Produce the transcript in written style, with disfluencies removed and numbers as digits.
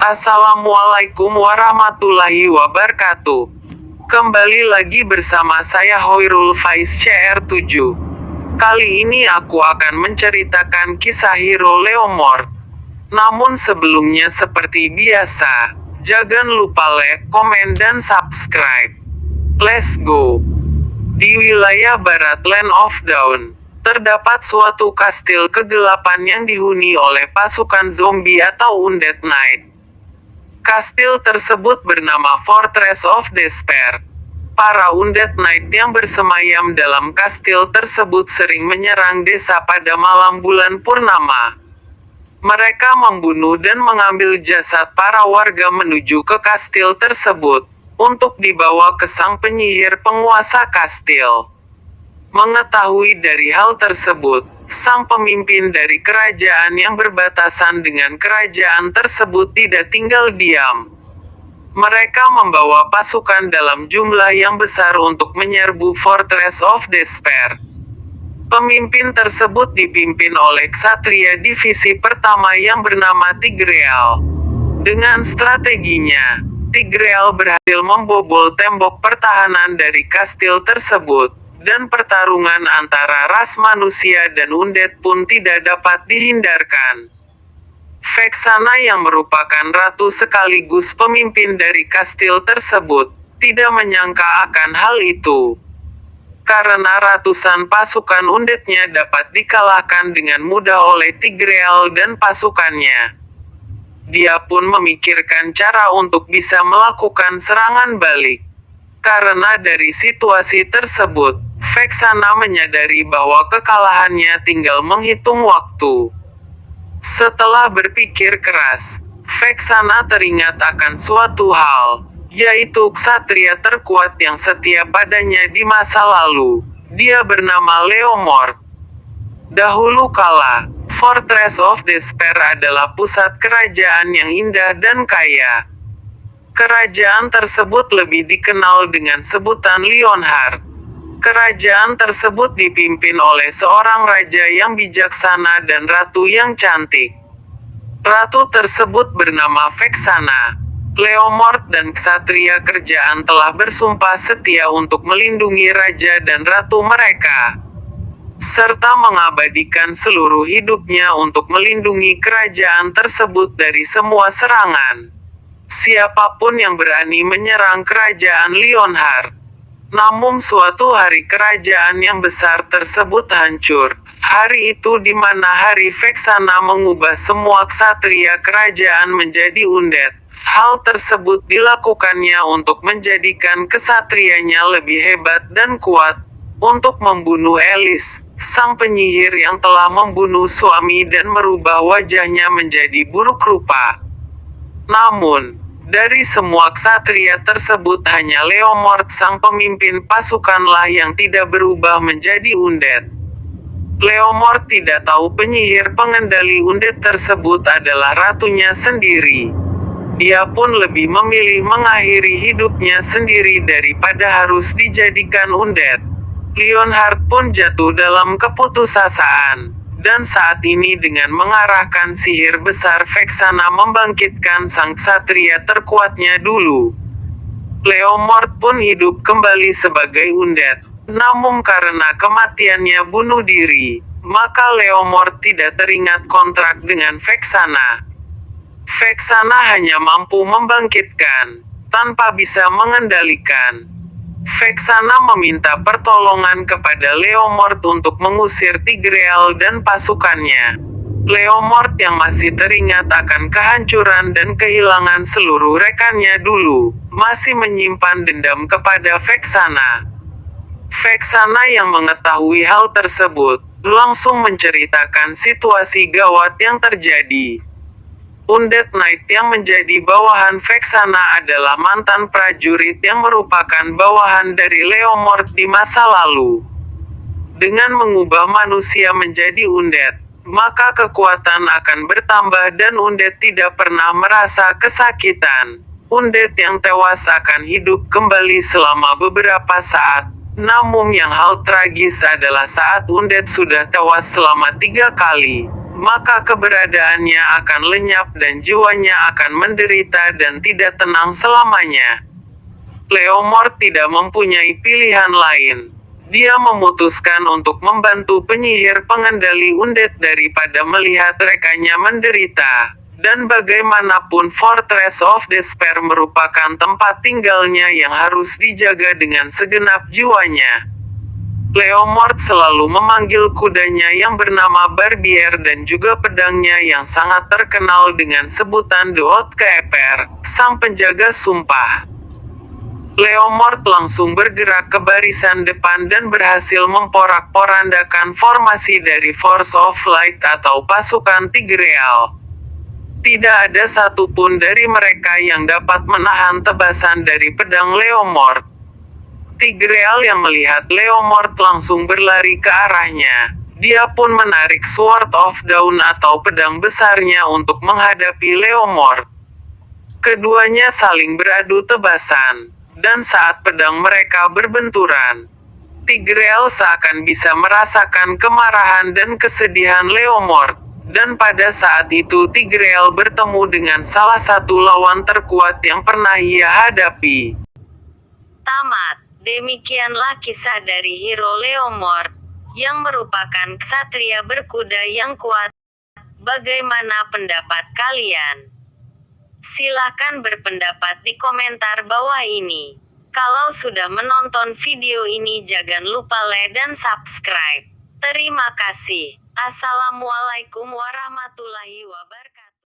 Assalamualaikum warahmatullahi wabarakatuh. Kembali lagi bersama saya Hoirul Faiz CR7. Kali ini aku akan menceritakan kisah hero Leomord. Namun sebelumnya seperti biasa, jangan lupa like, komen dan subscribe. Let's go. Di wilayah barat Land of Dawn, terdapat suatu kastil kegelapan yang dihuni oleh pasukan zombie atau Undead Knight. Kastil tersebut bernama Fortress of Despair. Para Undead Knight yang bersemayam dalam kastil tersebut sering menyerang desa pada malam bulan purnama. Mereka membunuh dan mengambil jasad para warga menuju ke kastil tersebut, untuk dibawa ke sang penyihir penguasa kastil. Mengetahui dari hal tersebut, sang pemimpin dari kerajaan yang berbatasan dengan kerajaan tersebut tidak tinggal diam. Mereka membawa pasukan dalam jumlah yang besar untuk menyerbu Fortress of Despair. Pemimpin tersebut dipimpin oleh ksatria divisi pertama yang bernama Tigreal. Dengan strateginya, Tigreal berhasil membobol tembok pertahanan dari kastil tersebut, dan pertarungan antara ras manusia dan undead pun tidak dapat dihindarkan. Vexana yang merupakan ratu sekaligus pemimpin dari kastil tersebut, tidak menyangka akan hal itu. Karena ratusan pasukan undeadnya dapat dikalahkan dengan mudah oleh Tigreal dan pasukannya. Dia pun memikirkan cara untuk bisa melakukan serangan balik. Karena dari situasi tersebut, Vexana menyadari bahwa kekalahannya tinggal menghitung waktu. Setelah berpikir keras, Vexana teringat akan suatu hal, yaitu ksatria terkuat yang setia padanya di masa lalu. Dia bernama Leomord. Dahulu kala, Fortress of Despair adalah pusat kerajaan yang indah dan kaya. Kerajaan tersebut lebih dikenal dengan sebutan Leonhard. Kerajaan tersebut dipimpin oleh seorang raja yang bijaksana dan ratu yang cantik. Ratu tersebut bernama Vexana. Leomord dan ksatria kerajaan telah bersumpah setia untuk melindungi raja dan ratu mereka, serta mengabadikan seluruh hidupnya untuk melindungi kerajaan tersebut dari semua serangan. Siapapun yang berani menyerang kerajaan Leonhard. Namun suatu hari kerajaan yang besar tersebut hancur. Hari itu di mana hari Vexana mengubah semua ksatria kerajaan menjadi undead. Hal tersebut dilakukannya untuk menjadikan ksatrianya lebih hebat dan kuat, untuk membunuh Elis, sang penyihir yang telah membunuh suami dan merubah wajahnya menjadi buruk rupa. Namun, dari semua ksatria tersebut hanya Leomord sang pemimpin pasukanlah yang tidak berubah menjadi undead. Leomord tidak tahu penyihir pengendali undead tersebut adalah ratunya sendiri. Dia pun lebih memilih mengakhiri hidupnya sendiri daripada harus dijadikan undead. Leonhard pun jatuh dalam keputusasaan. Dan saat ini dengan mengarahkan sihir besar Vexana membangkitkan sang ksatria terkuatnya dulu. Leomord pun hidup kembali sebagai undead. Namun karena kematiannya bunuh diri, maka Leomord tidak teringat kontrak dengan Vexana. Vexana hanya mampu membangkitkan, tanpa bisa mengendalikan. Vexana meminta pertolongan kepada Leomord untuk mengusir Tigreal dan pasukannya. Leomord yang masih teringat akan kehancuran dan kehilangan seluruh rekannya dulu, masih menyimpan dendam kepada Vexana. Vexana yang mengetahui hal tersebut, langsung menceritakan situasi gawat yang terjadi. Undead Knight yang menjadi bawahan Vexana adalah mantan prajurit yang merupakan bawahan dari Leomord di masa lalu. Dengan mengubah manusia menjadi undead, maka kekuatan akan bertambah dan undead tidak pernah merasa kesakitan. Undead yang tewas akan hidup kembali selama beberapa saat. Namun yang hal tragis adalah saat undead sudah tewas selama 3 kali. maka keberadaannya akan lenyap dan jiwanya akan menderita dan tidak tenang selamanya. Leomord tidak mempunyai pilihan lain. Dia memutuskan untuk membantu penyihir pengendali undead daripada melihat rekannya menderita. Dan bagaimanapun Fortress of Despair merupakan tempat tinggalnya yang harus dijaga dengan segenap jiwanya. Leomord selalu memanggil kudanya yang bernama Barbier dan juga pedangnya yang sangat terkenal dengan sebutan The Outkeeper, sang penjaga sumpah. Leomord langsung bergerak ke barisan depan dan berhasil memporak-porandakan formasi dari Force of Light atau pasukan Tigreal. Tidak ada satupun dari mereka yang dapat menahan tebasan dari pedang Leomord. Tigreal yang melihat Leomord langsung berlari ke arahnya. Dia pun menarik Sword of Dawn atau pedang besarnya untuk menghadapi Leomord. Keduanya saling beradu tebasan. Dan saat pedang mereka berbenturan, Tigreal seakan bisa merasakan kemarahan dan kesedihan Leomord. Dan pada saat itu Tigreal bertemu dengan salah satu lawan terkuat yang pernah ia hadapi. Tamat. Demikianlah kisah dari hero Leomord, yang merupakan ksatria berkuda yang kuat. Bagaimana pendapat kalian? Silahkan berpendapat di komentar bawah ini. Kalau sudah menonton video ini jangan lupa like dan subscribe. Terima kasih. Assalamualaikum warahmatullahi wabarakatuh.